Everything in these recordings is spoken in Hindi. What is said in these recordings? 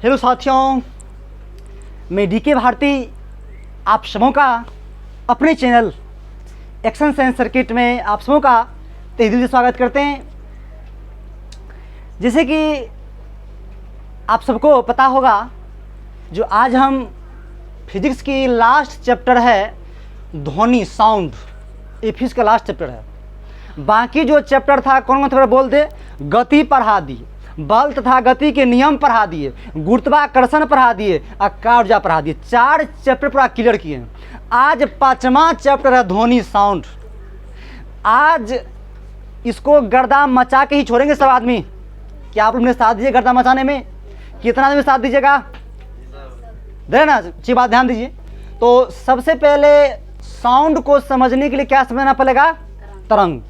हेलो साथियों, मैं डीके भारती आप सबों का अपने चैनल एक्शन साइंस सर्किट में आप सबों का तहे दिल से स्वागत करते हैं। जैसे कि आप सबको पता होगा, जो आज हम फिजिक्स की लास्ट चैप्टर है ध्वनि साउंड, ये फिजिक्स का लास्ट चैप्टर है। बाकी जो चैप्टर था कौन थोड़ा बोल दे, गति पढ़ा दी, बल तथा गति के नियम पढ़ा दिए, गुरुत्वाकर्षण पढ़ा दिए, अक्का ऊर्जा पढ़ा दिए। 4 चैप्टर पूरा क्लियर किए हैं। आज 5वां चैप्टर है ध्वनि साउंड। आज इसको गर्दा मचा के ही छोड़ेंगे सब आदमी। क्या आप लोग मेरे साथ दीजिए गर्दा मचाने में? कितना आदमी साथ दीजिएगा? दे ना, अच्छी बात, ध्यान दीजिए। तो सबसे पहले साउंड को समझने के लिए क्या समझना पड़ेगा? तरंग।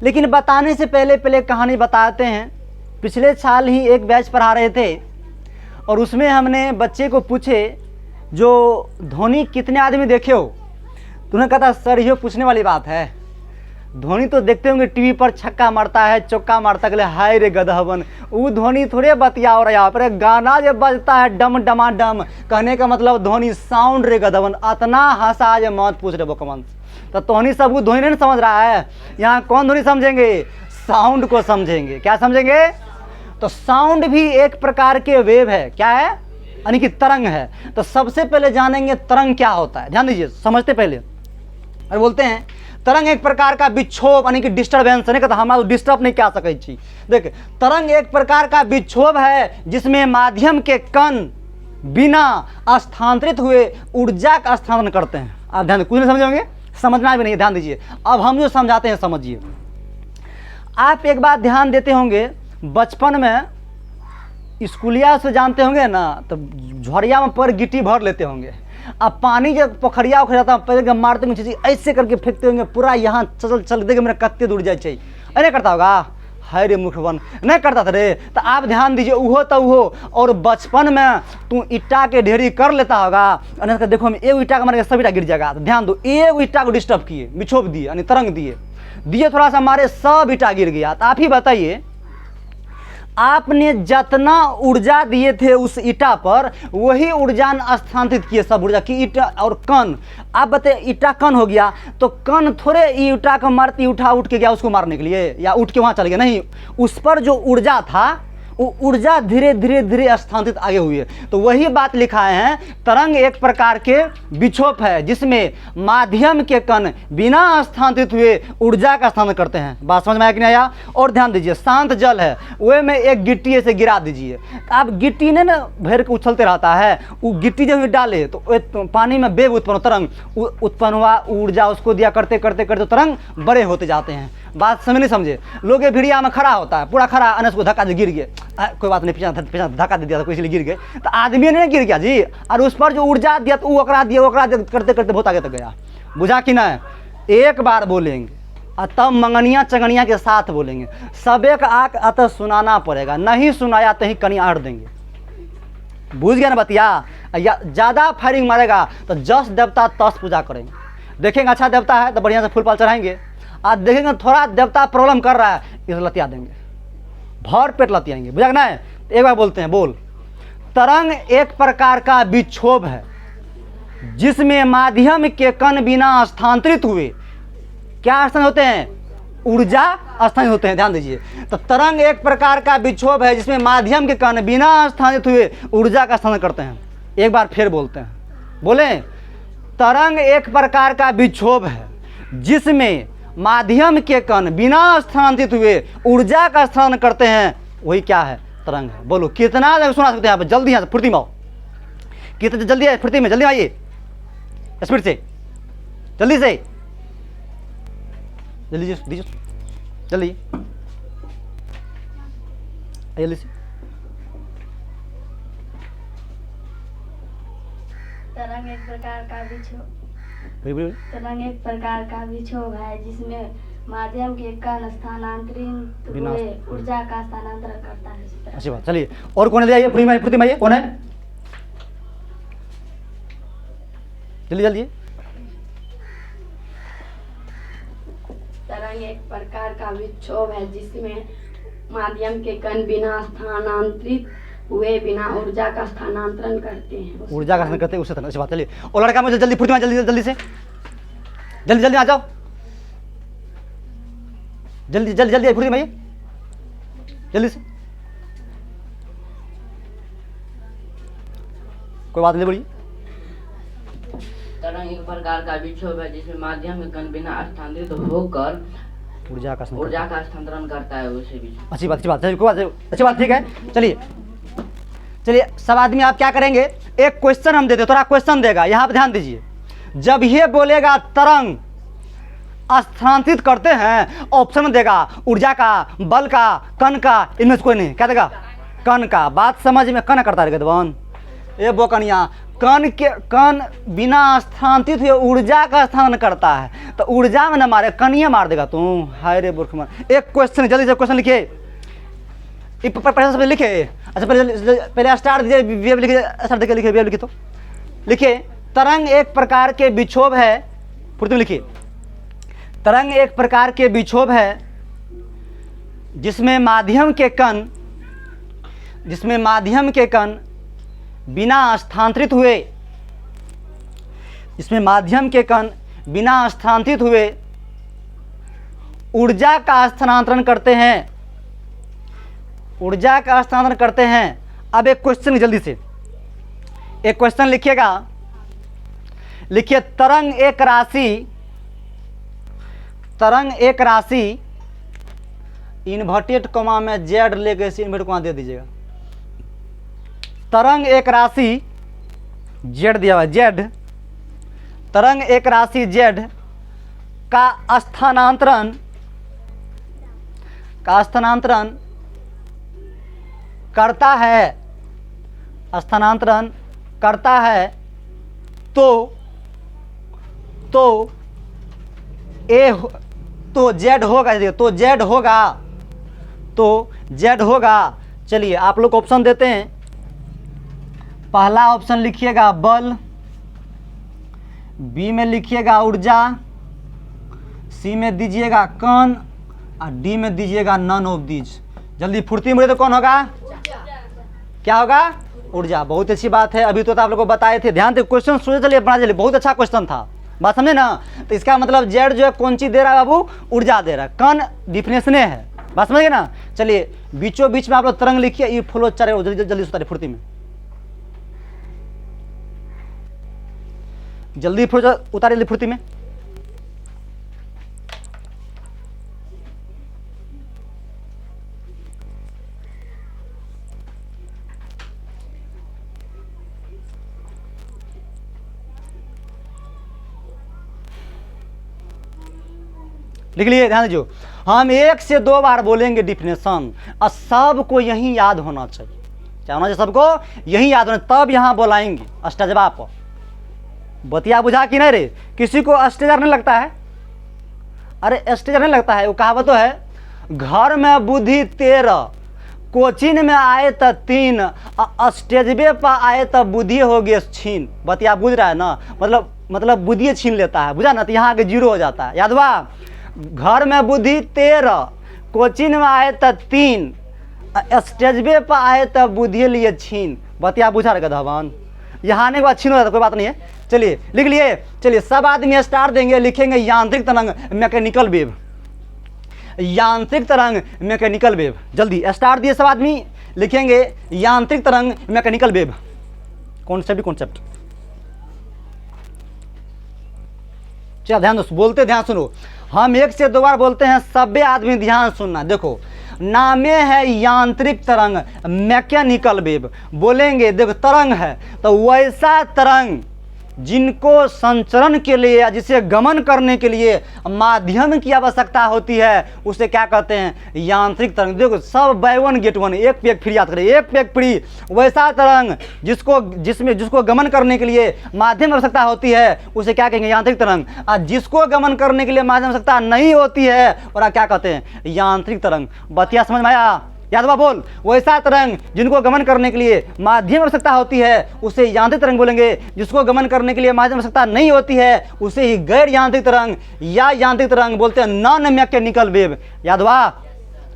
लेकिन बताने से पहले कहानी बताते हैं। पिछले साल ही एक बैच पढ़ा रहे थे और उसमें हमने बच्चे को पूछे, जो ध्वनि कितने आदमी देखे हो? तो उन्होंने कहा था सर ये पूछने वाली बात है, ध्वनि तो देखते होंगे टीवी पर, छक्का मारता है, चौका मारता है, हाय रे गधवन, वो ध्वनि थोड़े बतिया हो रहा पर गाना जब बजता है डम डमा डम, कहने का मतलब ध्वनि साउंड रे गधवन। अतना हंसा जे मत पूछ रहे बोकमन। तो ध्वनि सब वो ध्वनि नहीं समझ रहा है। यहाँ कौन ध्वनि समझेंगे? साउंड को समझेंगे। क्या समझेंगे? तो साउंड भी एक प्रकार के वेव है। क्या है? यानी कि तरंग है। तो सबसे पहले जानेंगे तरंग क्या होता है। ध्यान दीजिए, समझते पहले। और बोलते हैं तरंग एक प्रकार का विक्षोभ, यानी कि डिस्टर्बेंस नहीं कहता, हमारा डिस्टर्ब नहीं क्या सके छी। देख, तरंग एक प्रकार का विक्षोभ है जिसमें माध्यम के कण बिना स्थानांतरित हुए ऊर्जा का स्थानांतरण करते हैं। आप ध्यान, कुछ नहीं समझेंगे, समझना भी नहीं, ध्यान दीजिए। अब हम जो समझाते हैं समझिए। आप एक बात ध्यान देते होंगे, बचपन में स्कूलिया से जानते होंगे ना, तो झोरिया में पर गिट्टी भर लेते होंगे। अब पानी जब पोखरिया उखड़ जाता है, पहले मारते होंगे, ऐसे करके फेंकते होंगे, पूरा यहाँ चल देगा, मेरा कत्ते दूर जाए चाहिए। अरे करता होगा, हाय रे मुखवन, नहीं करता था रे। तो आप ध्यान दीजिए, उहो तो उहो। और बचपन में तू ईटा के ढेरी कर लेता होगा, और देखो हम एक ईटा का मारे सब ईटा गिर जाएगा। तो ध्यान दो, एक ईटा को डिस्टर्ब किए, बिछोप दिए, यानी तरंग दिए थोड़ा सा, हमारे सब ईटा गिर गया। तो आप ही बताइए, आपने जितना ऊर्जा दिए थे उस ईटा पर, वही ऊर्जा स्थानांतरित किए सब ऊर्जा की ईटा और कण। आप बताइए, ईटा कण हो गया तो कण थोड़े ईटा को मारती उठ के गया उसको मारने के लिए, या उठ के वहां चल गया, नहीं। उस पर जो ऊर्जा था वो ऊर्जा धीरे धीरे स्थानांतरित आगे हुई है। तो वही बात लिखाए हैं, तरंग एक प्रकार के विक्षोभ है जिसमें माध्यम के कण बिना स्थानांतरित हुए ऊर्जा का स्थानांतरण करते हैं। बात समझ में आया कि नहीं आया? और ध्यान दीजिए, शांत जल है, वह में एक गिट्टी ऐसे गिरा दीजिए। आप गिट्टी ने ना भर के उछलते रहता है, वो गिट्टी जब डाले तो पानी में वेव उत्पन्न, तरंग उत्पन्न हुआ, ऊर्जा उसको दिया, करते करते करते तरंग बड़े होते जाते हैं। बात समझ नहीं समझे? लोग ये भिड़िया में खड़ा होता है, पूरा खड़ा, अनस को धक्का दे गिर गए, कोई बात नहीं, पीछा धक्का दे दिया था कोई, इसलिए गिर गए। तो आदमी ने गिर गया जी, और उस पर जो ऊर्जा दिया तो ओकरा दिया करते करते बहुत आगे तक गया। बुझा कि नहीं? एक बार बोलेंगे और तब मंगनिया चंगनिया के साथ बोलेंगे। सब एक आंख अतः सुनाना पड़ेगा, नहीं सुनाया तो ही कहीं आड़ देंगे। बुझ गया ना बतिया? या ज़्यादा फायरिंग मारेगा तो जस देवता तस पूजा करेंगे। देखेंगे अच्छा देवता है तो बढ़िया से फूल पाल चढ़ाएंगे, आज देखेंगे थोड़ा देवता प्रॉब्लम कर रहा है, इस लतिया देंगे, भर पेट लतियाएंगे। बुझा ना? एक बार बोलते हैं, बोल। तरंग एक प्रकार का विक्षोभ है जिसमें माध्यम के कण बिना स्थानांतरित हुए क्या स्थान होते हैं? ऊर्जा स्थानित होते हैं। ध्यान दीजिए, तो तरंग एक प्रकार का विक्षोभ है जिसमें माध्यम के कण बिना स्थानांतरित हुए ऊर्जा का स्थानांतरण करते हैं। एक बार फिर बोलते हैं, बोले। तरंग एक प्रकार का विक्षोभ है जिसमें माध्यम के कण बिना स्थानांतरित हुए ऊर्जा का स्थानांतरण करते हैं, वही क्या है? तरंग है। बोलो कितना सुना सकते हैं आप? जल्दी यहाँ से फुर्ती में आओ, कितने जल्दी है, फुर्ती में जल्दी आइए, स्पीड से, जल्दी से, जल्दी दीजिए, जल्दी जल्दी से। तरंग एक प्रकार का विक्षोभ है जिसमें माध्यम के कण स्थानांतरित हुए ऊर्जा का स्थानांतरण करता है। अच्छी बात। चलिए, और कौन है? आइए फुर्ती में आइए, कौन है? जल्दी जल्दी। तरंग एक प्रकार का विक्षोभ है जिसमें माध्यम के कण बिना स्थानांतरित हुए बिना ऊर्जा का स्थानांतरण करते हैं। ऊर्जा का स्थानांतरण करते हैं उससे अच्छी बात। चलिए और लड़का मुझे जल्दी फुर्ती में जल्दी जल्दी से जल्दी जल्दी आ जाओ, जल्दी जल्दी जल्दी फुर्ती में जल्दी से, कोई बात नहीं बोलिए। तरंग एक प्रकार का विक्षोभ है जिसमें माध्यम के कण बिना स्थानांतरित होकर ऊर्जा का स्थानांतरण करता है उसे भी। अच्छी बात, अच्छी बात, कोई बात, अच्छी बात, ठीक है। चलिए चलिए सब आदमी आप क्या करेंगे, एक क्वेश्चन हम देते, थोड़ा क्वेश्चन देगा, यहाँ पे ध्यान दीजिए। जब ये बोलेगा तरंग स्थानांतरित करते हैं, ऑप्शन देगा ऊर्जा का, बल का, कण का, इनमें से कोई नहीं, क्या देगा, कण का। बात समझ में, कण करता रहेगा दबान ये बोकनिया, कण बिना स्थानांतरित हुए ऊर्जा का स्थानांतरण करता है, तो ऊर्जा में न मारे कणीय मार देगा तू। हाय रे मूर्खमन। एक क्वेश्चन जल्दी से क्वेश्चन लिखिए, पहले लिखे। अच्छा पहले स्टार्ट दीजिए, वेव लिखिए, स्टार्ट देके लिखिए, वेव लिखिए तो लिखिए। तरंग एक प्रकार के विक्षोभ है, फुर्ती में लिखिए। तरंग एक प्रकार के विक्षोभ है जिसमें माध्यम के कण बिना स्थानांतरित हुए, जिसमें माध्यम के कण बिना स्थानांतरित हुए ऊर्जा का स्थानांतरण करते हैं, ऊर्जा का स्थानांतरण करते हैं। अब एक क्वेश्चन जल्दी से, एक क्वेश्चन लिखिएगा, लिखिए तरंग एक राशि इन्वर्टेड कॉमा में जेड लेके इसे इन्वर्टेड कॉमा दे दीजिएगा। तरंग एक राशि जेड दिया हुआ, जेड, तरंग एक राशि जेड का स्थानांतरण करता है, स्थानांतरण करता है, तो जेड होगा। चलिए आप लोग ऑप्शन देते हैं। पहला ऑप्शन लिखिएगा बल, बी में लिखिएगा ऊर्जा, सी में दीजिएगा कण और डी में दीजिएगा नन ऑफ दीज। जल्दी फुर्ती में बोले तो कौन होगा, क्या होगा, ऊर्जा। बहुत अच्छी बात है, अभी तो आप लोगों को बताए थे। ध्यान से क्वेश्चन सोचे चलिए, बना चलिए, बहुत अच्छा क्वेश्चन था, बात समझे ना। तो इसका मतलब जेड जो है कौन चीज दे रहा है बाबू, ऊर्जा दे रहा है, कण डिफिनेशन है, बात समझिए ना। चलिए बीचों बीच में आप लोग तरंग लिखिए, ये फ्लो चले, जल्दी जल्दी उतारिए फुर्ती में, जल्दी उतारिए फुर्ती में। लिख लिए, ध्यान दीजिए। हम 1 से 2 बार बोलेंगे डिफिनेशन, और सबको यही याद होना चाहिए, क्या होना चाहिए, सबको यही याद होना, तब यहाँ बुलाएंगे अष्टजवाब पर। बतिया बुझा कि नहीं रे, किसी को अस्टेजर नहीं लगता है, अरे अस्टेजर नहीं लगता है, वो कहावत तो है, घर में बुद्धि 13, कोचिंग में आए तो 3, स्टेजबे पर आए तो बुद्धि हो गई छीन। बतिया बुझ रहा है ना, मतलब बुद्धि छीन लेता है, बुझा ना, तो यहाँ आगे 0 हो जाता है, याद बा। घर में बुद्धि 13, कोचिंग में आए तो 3, स्टेजबे पर आए तो बुद्धि लिए छीन। बतिया बुझा रहेगा धवन, यहाँ आने के बाद छीन हो जाता, कोई बात नहीं है। चलिए लिख लिए, चलिए सब आदमी स्टार देंगे, लिखेंगे यांत्रिक तरंग मैकेनिकल वेव, यांत्रिक तरंग मैकेनिकल वेव। जल्दी स्टार दिए सब आदमी, लिखेंगे यांत्रिक तरंग मैकेनिकल वेव। कॉन्सेप्ट चलो ध्यान दो, बोलते ध्यान सुनो। हम 1 से 2 बार बोलते हैं, सभी आदमी ध्यान सुनना। देखो नामे है यांत्रिक तरंग मैकेनिकल वेव, बोलेंगे देखो तरंग है तो वैसा तरंग जिनको संचरण के लिए या जिसे गमन करने के लिए माध्यम की आवश्यकता होती है, उसे क्या कहते हैं, यांत्रिक तरंग। देखो सब बाय 1 गेट 1, एक पे एक फ्री याद करें, एक पे एक फ्री। वैसा तरंग जिसको गमन करने के लिए माध्यम आवश्यकता होती है, उसे क्या कहेंगे, यांत्रिक तरंग। और जिसको गमन करने के लिए माध्यम आवश्यकता नहीं होती है, और क्या कहते हैं, यांत्रिक तरंग। बतिया समझ में आया, यादवा बोल। वैसा तरंग जिनको गमन करने के लिए माध्यम आवश्यकता होती है, उसे यांत्रिक तरंग बोलेंगे। जिसको गमन करने के लिए माध्यम आवश्यकता नहीं होती है, उसे ही गैर यांत्रिक तरंग या यांत्रिक तरंग बोलते हैं, नॉन मैकेनिकल वेव। यादवा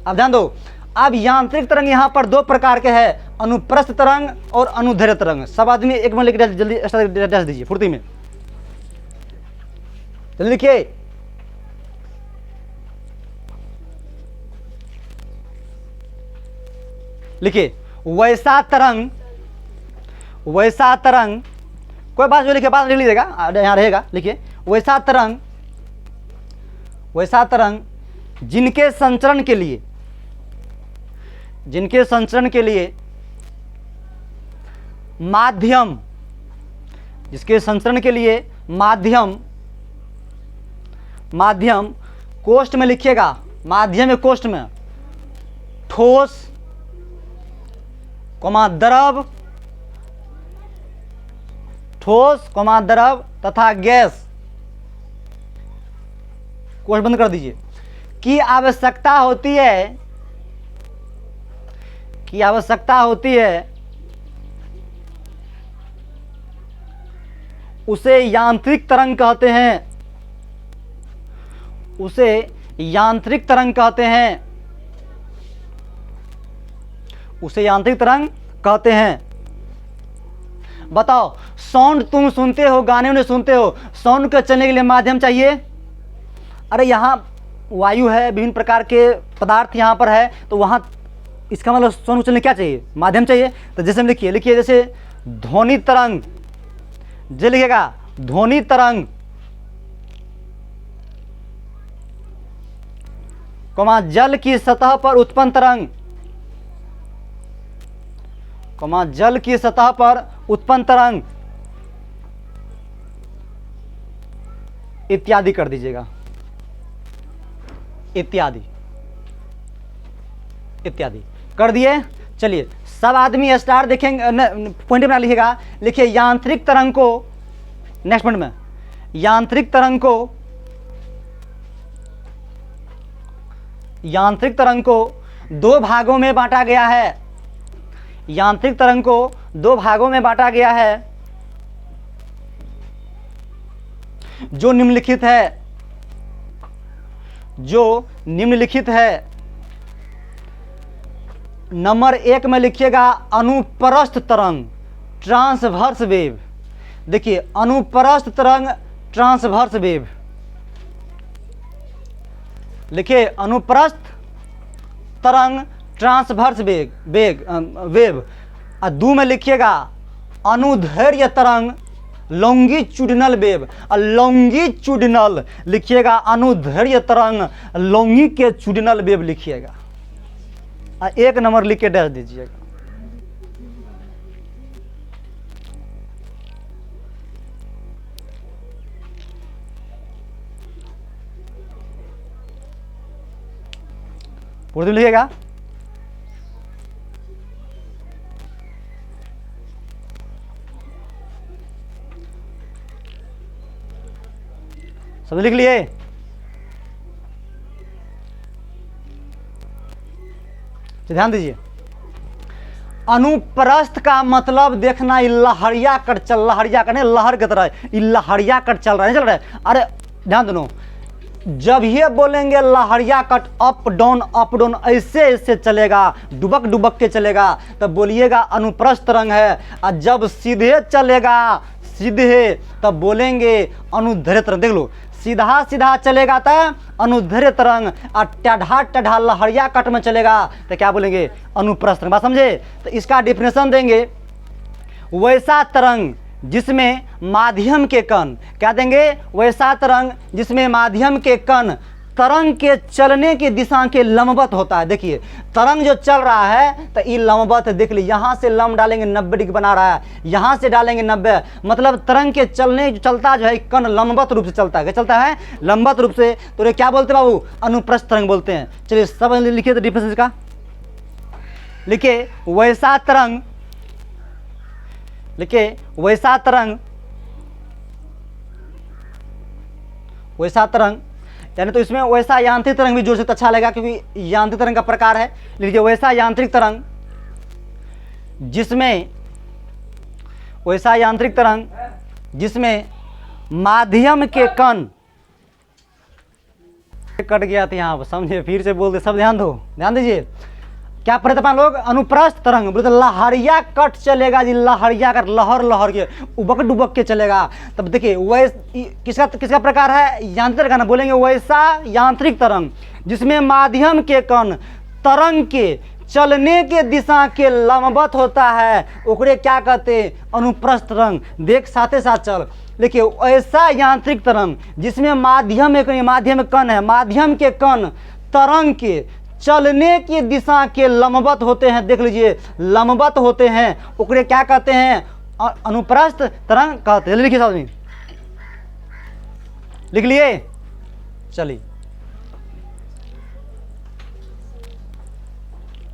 अब ध्यान दो, अब यांत्रिक तरंग यहाँ पर दो प्रकार के हैं, अनुप्रस्थ तरंग और अनुदैर्ध्य तरंग। सब आदमी एक मिनट लिख जल्दी डैश दीजिए फुर्ती में, जल्दी लिखिए। लिखिए वैसा तरंग, वैसा तरंग, कोई बात जो लिखे बाद लिख लीजिएगा, यहाँ रहेगा। लिखिए वैसा तरंग, वैसा तरंग जिनके संचरण के लिए, जिनके संचरण के लिए माध्यम, जिसके संचरण के लिए माध्यम, माध्यम कोष्ठ में लिखिएगा, माध्यम में कोष्ठ में ठोस कोमा द्रव, ठोस कोमा द्रव तथा गैस, कोष्ठ बंद कर दीजिए, की आवश्यकता होती है, की आवश्यकता होती है, उसे यांत्रिक तरंग कहते हैं, उसे यांत्रिक तरंग कहते हैं, उसे यांत्रिक तरंग कहते हैं। बताओ साउंड तुम सुनते हो, गाने उन्हें सुनते हो, साउंड के चलने के लिए माध्यम चाहिए। अरे यहाँ वायु है, विभिन्न प्रकार के पदार्थ यहाँ पर है, तो वहाँ इसका मतलब साउंड चलने क्या चाहिए, माध्यम चाहिए। तो जैसे हम लिखिए, लिखिए जैसे ध्वनि तरंग, जो लिखिएगा ध्वनि तरंग कोमा जल की सतह पर उत्पन्न तरंग, कोमा जल की सतह पर उत्पन्न तरंग इत्यादि कर दीजिएगा, इत्यादि इत्यादि कर दिए। चलिए सब आदमी स्टार देखेंगे, पॉइंट बना लिखिएगा। लिखिए यांत्रिक तरंग को, नेक्स्ट पॉइंट में, यांत्रिक तरंग को, यांत्रिक तरंग को दो भागों में बांटा गया है, यांत्रिक तरंग को दो भागों में बांटा गया है जो निम्नलिखित है, जो निम्नलिखित है। नंबर 1 में लिखिएगा अनुप्रस्थ तरंग, ट्रांसवर्स वेव। देखिए अनुप्रस्थ तरंग, ट्रांसवर्स वेव, लिखिए अनुप्रस्थ तरंग, ट्रांसवर्स वेव। और 2 में लिखिएगा अनुदैर्ध्य तरंग, लॉन्गिट्यूडिनल वेव। और लॉन्गिट्यूडिनल लिखिएगा, अनुदैर्ध्य तरंग, लॉन्गिट्यूडिनल वेव लिखिएगा। 1 नंबर लिख के डैश दीजिएगा। उर्दू लिखिएगा। सब लिख लिए? ध्यान दीजिए, अनुप्रस्थ का मतलब देखना, लहरिया कर चल, लहरिया कर नहीं, लहर की तरह लहरिया कर चल रहा है, चल रहा है। अरे ध्यान दो, जब ये बोलेंगे लहरिया कट, अप डाउन ऐसे ऐसे चलेगा, डुबक डुबक के चलेगा, तब बोलिएगा अनुप्रस्थ तरंग है। और जब सीधे चलेगा, सीधे, तब बोलेंगे अनुदैर्ध्य तरंग। देख लो, सीधा सीधा चलेगा तो अनुदैर्ध्य तरंग, और टेढ़ा टेढ़ा लहरिया कट में चलेगा तो क्या बोलेंगे, अनुप्रस्थ तरंग। बात समझे? तो इसका डिफिनेशन देंगे, वैसा तरंग जिसमें माध्यम के कण, क्या देंगे, वैसा तरंग जिसमें माध्यम के कण तरंग के चलने की दिशा के लंबवत होता है। देखिए तरंग जो चल रहा है तो ये लंबवत है, देख लीजिए, यहाँ से लंब डालेंगे 90 डिग्री बना रहा है, यहाँ से डालेंगे 90, मतलब तरंग के चलने चलता जो है कण लंबवत रूप से चलता है। क्या चलता है? लंबवत रूप से। तो ये क्या बोलते हैं बाबू? अनुप्रस्थ तरंग बोलते हैं। चलिए सब लिखिए तो डिफरेंस का लिखिए, वैसा तरंग, लिखिए वैसा तरंग, वैसा तरंग, यानी तो इसमें वैसा यांत्रिक तरंग भी जोड़ सकते, अच्छा लगेगा क्योंकि यांत्रिक तरंग का प्रकार है। लीजिए वैसा यांत्रिक तरंग जिसमें, वैसा यांत्रिक तरंग जिसमें माध्यम के कण, कट गया था यहाँ पर, समझे, फिर से बोल दे, सब ध्यान दो, ध्यान दीजिए। क्या पढ़े थे अपन लोग? अनुप्रस्थ तरंग बोले तो लहरिया कट चलेगा जी, लहरिया कट, लहर लहर के उबक डुबक के चलेगा। तब देखिए वैसे किसका किसका प्रकार है? यांत्रिक का ना बोलेंगे वैसा यांत्रिक तरंग जिसमें माध्यम के कण तरंग के चलने के दिशा के लंबवत होता है, ओकरे क्या कहते हैं? अनुप्रस्थ तरंग। देख साथे साथ चल, देखिए ऐसा यांत्रिक तरंग जिसमें माध्यम कण है, माध्यम के कण तरंग के चलने की दिशा के लंबवत होते हैं। देख लीजिए लंबवत होते हैं, ओकरे क्या कहते हैं? अनुप्रस्थ तरंग कहते हैं। लिखिए साथ में, लिख लिए? चलिए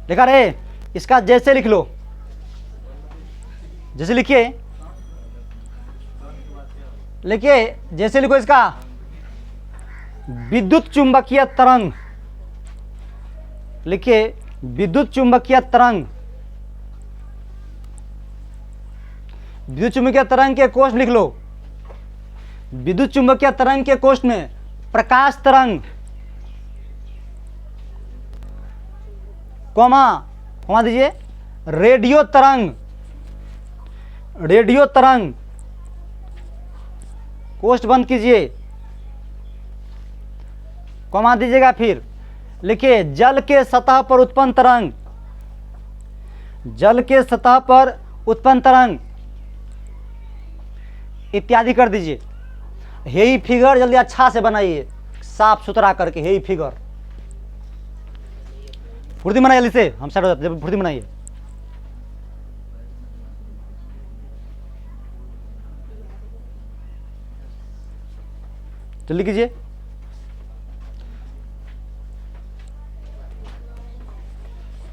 लिखा रे, इसका जैसे लिख लो, जैसे लिखिए, लिखिए जैसे लिखो इसका विद्युत चुंबकीय तरंग, लिखिए विद्युत चुंबकीय तरंग। विद्युत चुंबकीय तरंग के कोष्ठ लिख लो, विद्युत चुंबकीय तरंग के कोष्ठ में प्रकाश तरंग, कॉमा दीजिए, रेडियो तरंग, रेडियो तरंग, कोष्ठ बंद कीजिए, कॉमा दीजिएगा। फिर लिखिए जल के सतह पर उत्पन्न तरंग, जल के सतह पर उत्पन्न तरंग इत्यादि कर दीजिए। यही फिगर जल्दी अच्छा से बनाइए, साफ सुथरा करके, यही फिगर फुर्ती बनाइए, जल्दी से हम स्टार्ट हो जाते हैं, फुर्ती बनाइए। जल्दी कीजिए।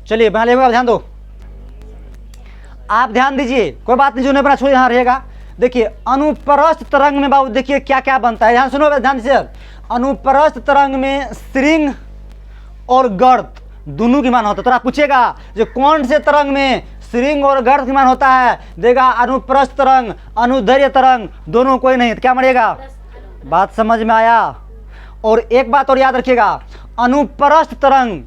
चलिए बना लिएगा, ध्यान दो, आप ध्यान दीजिए, कोई बात नहीं, जो नहीं बना छोड़ यहाँ रहेगा। देखिए अनुप्रस्थ तरंग में बाबू देखिए क्या क्या बनता है, ध्यान सुनो, ध्यान से। अनुप्रस्थ तरंग में श्रृंग और गर्त दोनों की मान होता है। तो आप पूछेगा जो कौन से तरंग में श्रृंग और गर्त की मान होता है, देगा अनुप्रस्थ तरंग, अनुदैर्घ्य तरंग, दोनों कोई नहीं। तो क्या मरेगा? बात समझ में आया? और एक बात और याद रखिएगा, अनुप्रस्थ तरंग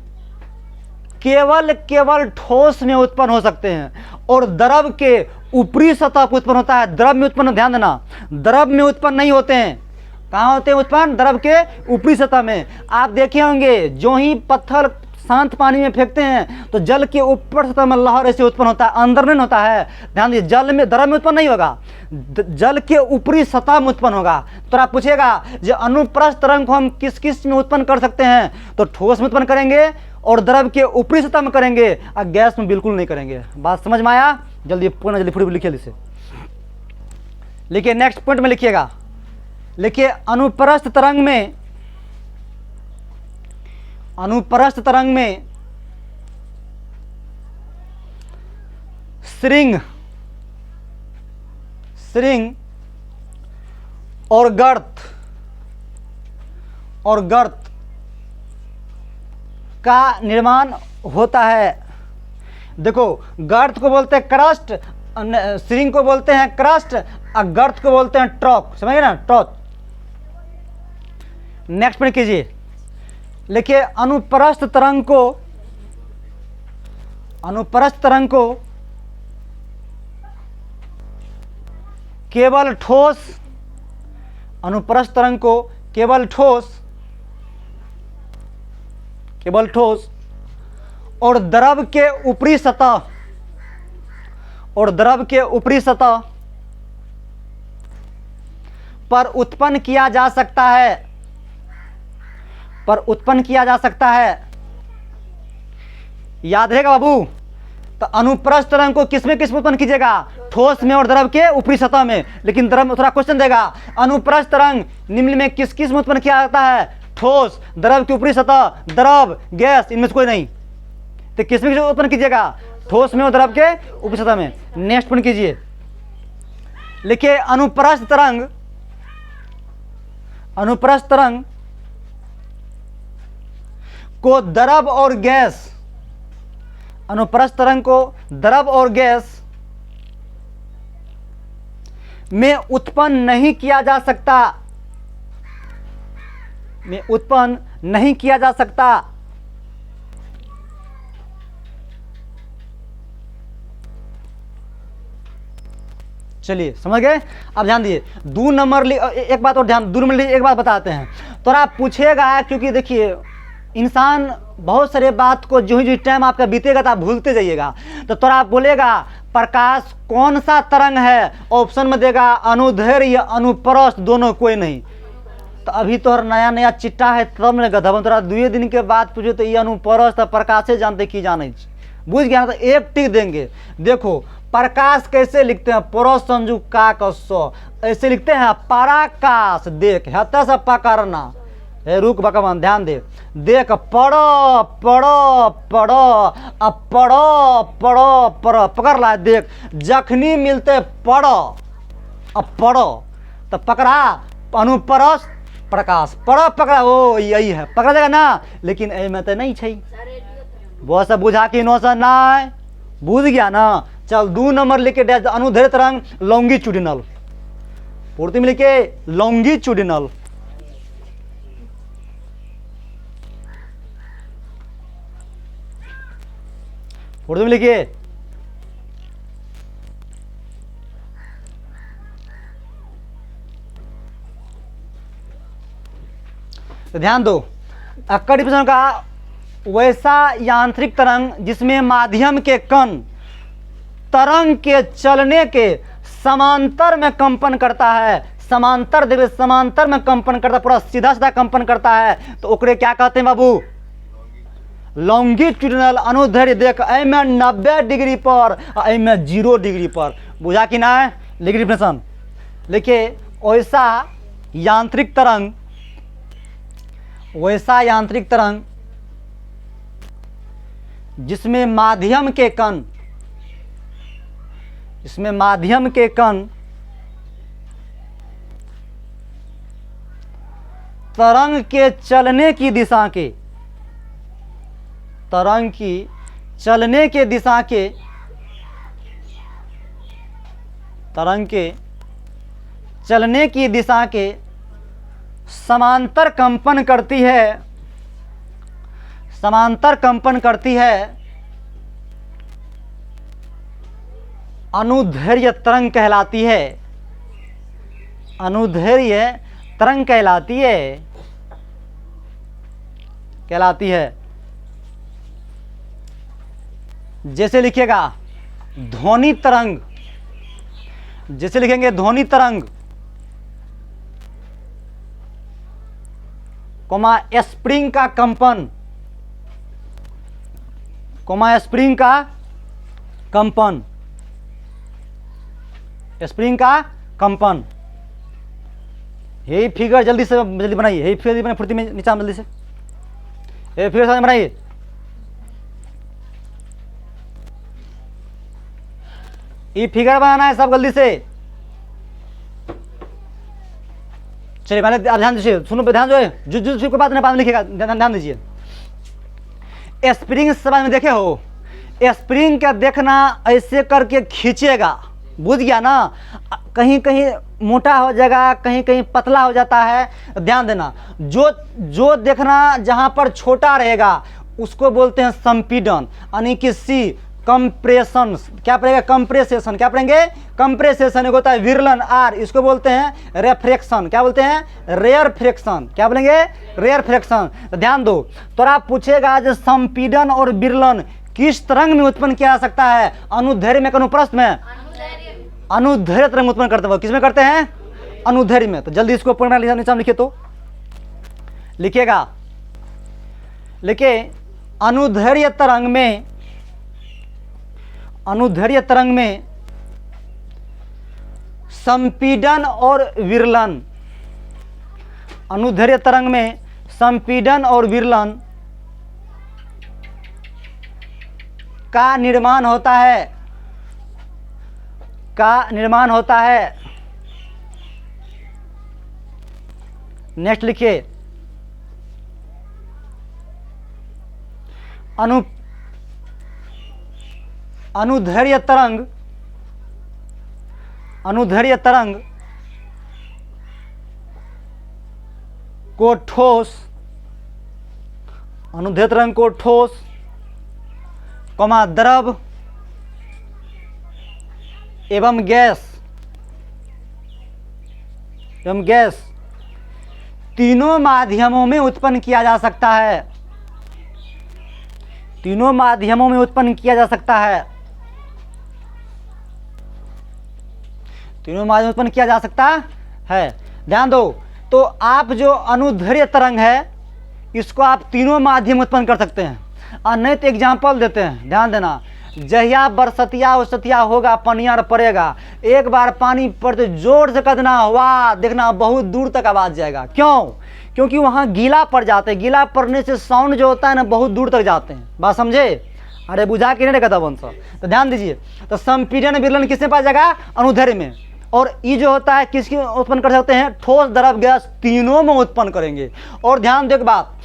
केवल ठोस में उत्पन्न हो सकते हैं और द्रव के ऊपरी सतह पर उत्पन्न होता है। द्रव में उत्पन्न, ध्यान देना, द्रव में उत्पन्न नहीं होते हैं। कहाँ होते हैं उत्पन्न? द्रव के ऊपरी सतह में। आप देखे होंगे जो ही पत्थर शांत पानी में फेंकते हैं तो जल के ऊपर सतह में लहर ऐसे उत्पन्न होता है, अंदर नहीं होता है। ध्यान दीजिए, जल में, द्रव में उत्पन्न नहीं होगा, जल के ऊपरी सतह में उत्पन्न होगा। तो आप पूछेगा जो अनुप्रस्थ तरंग को हम किस किस में उत्पन्न कर सकते हैं, तो ठोस में उत्पन्न करेंगे और द्रव के ऊपरी सतह में करेंगे, और गैस में बिल्कुल नहीं करेंगे। बात समझ में आया? जल्दी पूर्ण जल्दी पूरी लिखिए, इसे लिखिए, नेक्स्ट पॉइंट में लिखिएगा। लिखिए अनुप्रस्थ तरंग में, अनुप्रस्थ तरंग में श्रृंग और गर्त का निर्माण होता है। देखो गर्त को बोलते हैं क्रस्ट, श्रृंग को बोलते हैं क्रस्ट और गर्त को बोलते हैं ट्रॉक, समझिए ना, ट्रॉक। नेक्स्ट में कीजिए, लिखिए अनुप्रस्थ तरंग को केवल ठोस, अनुप्रस्थ तरंग को केवल ठोस और द्रव के ऊपरी सतह पर उत्पन्न किया जा सकता है, याद रहेगा बाबू। तो अनुप्रस्थ तरंग को किसमें उत्पन्न कीजिएगा? ठोस में और द्रव के ऊपरी सतह में। लेकिन द्रव थोड़ा क्वेश्चन देगा, अनुप्रस्थ तरंग निम्न में किस में उत्पन्न किया जाता है? ठोस, द्रव की ऊपरी सतह, द्रव, गैस, इनमें से कोई नहीं। तो किसमें उत्पन्न कीजिएगा? ठोस में और द्रव के ऊपरी सतह में। नेक्स्ट पॉइंट कीजिए, लिखिए अनुप्रस्थ तरंग को द्रव और गैस, अनुप्रस्थ तरंग को द्रव और गैस में उत्पन्न नहीं किया जा सकता, चलिए समझ गए। अब ध्यान दिए, 2 नंबर एक बात और ध्यान, 2 नंबर एक बात बताते हैं। तो आप पूछेगा, क्योंकि देखिए इंसान बहुत सारे बात को जो ही टाइम आपका बीतेगा तो आप भूलते जाइएगा। तो थोड़ा आप बोलेगा प्रकाश कौन सा तरंग है, ऑप्शन में देगा अनुदैर्घ्य या अनुप्रस्थ, दोनों कोई नहीं। तो अभी तो नया नया चिट्टा है तब ने गधा, थोड़ा 2 दिन के बाद पूछो तो ये अनुप्रस्थ प्रकाशे जानते की जाने, बुझ गया ना। तो एक टिक देंगे। देखो प्रकाश कैसे लिखते हैं, परोस संजू का कस्सो, ऐसे लिखते हैं पराकाश। देख हत से पकड़ना, रुक भगवान ध्यान दे, देख पढ़ो पढ़ो पढ़ो, अब पढ़ो पढ़ो पढ़ो, पकड़ ला। देख जखनी मिलते पढ़ो, अब पढ़ो तो पकड़ा अनुप्रस्थ प्रकाश, पढ़ो पकड़ा, ओ यही है, पकड़ा जाएगा ना। लेकिन में तो नहीं छै, वो सब बुझा के नौसन ना, बुझ गया ना। चल 2 नंबर लिखे दे, अनुदैर्घ्य तरंग लॉन्गिट्यूडिनल, पूर्ति में लिखे लॉन्गिट्यूडिनल। उर्दू में लिखिए, तो ध्यान दो, अक्कड़ डिप्रेशन का वैसा यांत्रिक तरंग जिसमें माध्यम के कण तरंग के चलने के समांतर में कंपन करता है। समांतर देखिए, समांतर में कंपन करता, पूरा सीधा सीधा कंपन करता है, तो ओकरे क्या कहते हैं बाबू, लॉन्गिट्यूडिनल अनुदैर्घ्य। देख में 90 डिग्री पर, में 0 डिग्री पर, बुझा कि ना है। लिखिए डिफिनेशन, लिखिए वैसा यांत्रिक तरंग, वैसा यांत्रिक तरंग जिसमें माध्यम के कण, इसमें माध्यम के कण तरंग के चलने की दिशा के, तरंग की चलने के दिशा के, तरंग के चलने की दिशा के समांतर कंपन करती है, समांतर कंपन करती है, अनुदैर्घ्य तरंग कहलाती है, अनुदैर्घ्य तरंग कहलाती है, कहलाती है। जैसे लिखिएगा ध्वनि तरंग, जैसे लिखेंगे ध्वनि तरंग, कोमा स्प्रिंग का कंपन, कोमा स्प्रिंग का कंपन, स्प्रिंग का कंपन। यही फिगर जल्दी से जल्दी बनाइए, यही फिगर बनाइए फुर्ती में, नीचा जल्दी से ये फिगर साथ बनाइए। ये फिगर बनाना है सब जल्दी से। चलिए पहले आप ध्यान दीजिए, सुनो पे ध्यान, जो है जो कोई बात नहीं, बाद में लिखिएगा, ध्यान दीजिए। स्प्रिंग सब में देखे हो, स्प्रिंग का देखना ऐसे करके खींचेगा, बुझ गया ना। कहीं कहीं मोटा हो जाएगा, कहीं कहीं पतला हो जाता है, ध्यान देना। जो देखना जहां पर छोटा रहेगा उसको बोलते हैं संपीडन, यानी कि सी कंप्रेशन। क्या पड़ेगा, कंप्रेसेशन। क्या पढ़ेंगे, कंप्रेसेशन। एक होता है विरलन, आर, इसको बोलते हैं रेफ्रेक्शन। क्या बोलते हैं, रेयर फ्रैक्शन। क्या बोलेंगे, रेयर फ्रैक्शन। तो ध्यान दो, तो आप पूछेगा जो संपीडन और विरलन किस तरंग में उत्पन्न किया जा सकता है, अनुदैर्घ्य में, अनुप्रस्थ में, अनुदैर्घ्य तरंग उत्पन्न करते हैं। किसमें करते हैं, अनुदैर्घ्य में। तो जल्दी इसको पूर्ण नीचे लिखिए, तो लिखिएगा, लिखिए अनुदैर्घ्य तरंग में, अनुदैर्घ्य तरंग में संपीडन और विरलन, अनुदैर्घ्य तरंग में संपीडन और विरलन का निर्माण होता है, का निर्माण होता है। नेक्स्ट लिखिए, अनुदैर्घ्य तरंग, अनुदैर्घ्य तरंग को ठोस, अनुदैर्घ्य तरंग को ठोस, द्रव एवं गैस, एवं गैस तीनों माध्यमों में उत्पन्न किया जा सकता है। तीनों माध्यमों में उत्पन्न किया जा सकता है। तीनों माध्यमों में उत्पन्न किया जा सकता है। ध्यान दो, तो आप जो अनुदैर्घ्य तरंग है इसको आप तीनों माध्यम उत्पन्न कर सकते हैं। और नहीं तो एग्जाम्पल देते हैं, ध्यान देना। जहिया बरसतिया उसतिया होगा पनियर पड़ेगा, एक बार पानी पड़ते जोर से कदना हुआ, देखना बहुत दूर तक आवाज जाएगा। क्यों? क्योंकि वहाँ गीला पड़ जाते हैं। गीला पड़ने से साउंड जो होता है ना बहुत दूर तक जाते हैं। बात समझे? अरे बुझा के नहीं कहता वंश। तो ध्यान दीजिए, तो संपीड़न विरलन किसमें पाया जाएगा? अनुदैर्घ्य में। और ये जो होता है किसकी उत्पन्न कर सकते हैं? ठोस, द्रव, गैस तीनों में उत्पन्न करेंगे। और ध्यान दो एक बात,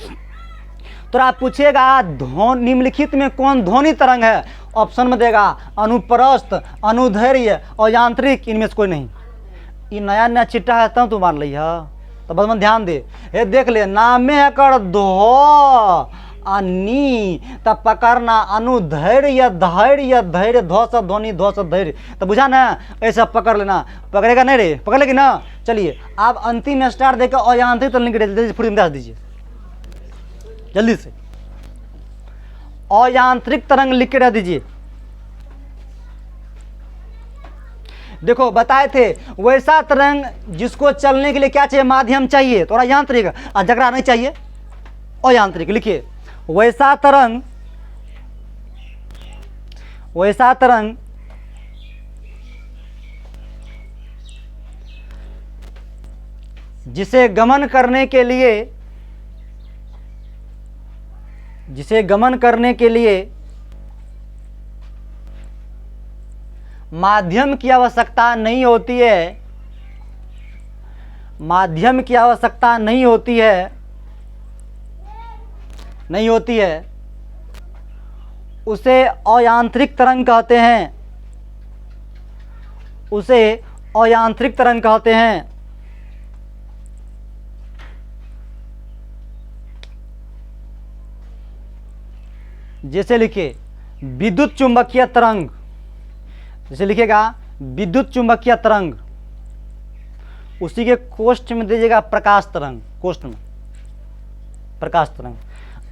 तो आप पूछेगा निम्नलिखित में कौन ध्वनि तरंग है? ऑप्शन में देगा अनुप्रस्थ, अनुदैर्घ्य और यांत्रिक, इनमें से कोई नहीं। ये नया नया चिट्ठा है तब तू मान ली है। तो बस ध्यान दे, ये देख ले, नामे है कर धो अनी तब पकड़ना अनुधैर्य धैर्य धैर्य ध्व से ध्वनि ध्व से धैर्य। तो बुझा ना? ऐसा पकड़ लेना। पकड़ेगा नहीं रे? पकड़ लेगी ना? चलिए आप अंतिम स्टार देकर अयांत्रिक तरंग लिख दीजिए जल्दी से। अयांत्रिक तरंग लिख के रख दीजिए। देखो बताए थे वैसा तरंग जिसको चलने के लिए क्या चाहिए? माध्यम चाहिए। थोड़ा यांत्रिक, और जगरा नहीं चाहिए, अयांत्रिक लिखिए। वैसा तरंग जिसे गमन करने के लिए माध्यम की आवश्यकता नहीं होती है, माध्यम की आवश्यकता नहीं होती है, उसे अयांत्रिक तरंग कहते हैं। उसे अयांत्रिक तरंग कहते हैं। जैसे लिखिए विद्युत चुंबकीय तरंग, जैसे लिखिएगा विद्युत चुंबकीय तरंग, उसी के कोष्ठ में दीजिएगा प्रकाश तरंग, कोष्ठ में प्रकाश तरंग।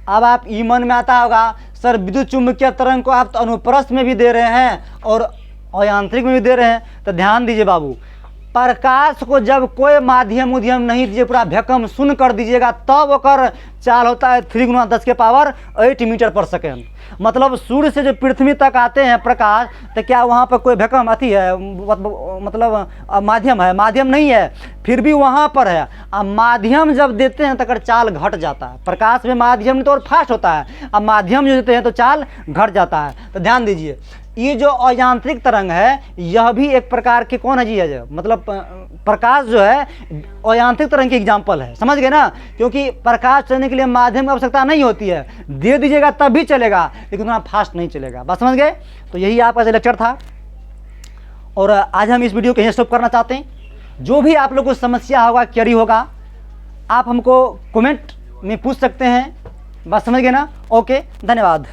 अब आप ई मन में आता होगा सर विद्युत चुंबकीय तरंग को आप तो अनुप्रस्थ में भी दे रहे हैं और अयांत्रिक में भी दे रहे हैं। तो ध्यान दीजिए बाबू, प्रकाश को जब कोई माध्यम उद्यम नहीं दीजिए, पूरा भैकम सुन कर दीजिएगा, तब ओकर चाल होता है 3 × 10⁸ मीटर पर सेकेंड। मतलब सूर्य से जो पृथ्वी तक आते हैं प्रकाश, तो क्या वहाँ पर कोई भैकम अति है? मतलब माध्यम है? माध्यम नहीं है, फिर भी वहाँ पर है। अब माध्यम जब देते हैं तो चाल घट जाता है। प्रकाश में माध्यम तो और फास्ट होता है, अब माध्यम जो देते हैं तो चाल घट जाता है। तो ध्यान दीजिए, ये जो अयांत्रिक तरंग है यह भी एक प्रकार के कौन है जी है, मतलब प्रकाश जो है अयांत्रिक तरंग की एग्जाम्पल है। समझ गए ना? क्योंकि प्रकाश चलने के लिए माध्यम की आवश्यकता नहीं होती है, दे दीजिएगा तब भी चलेगा, लेकिन उतना फास्ट नहीं चलेगा। बात समझ गए? तो यही आपका लेक्चर था और आज हम इस वीडियो को यहीं स्टॉप करना चाहते हैं। जो भी आप लोग को समस्या होगा, क्वेरी होगा, आप हमको कमेंट में पूछ सकते हैं। बात समझ गए ना? ओके, धन्यवाद।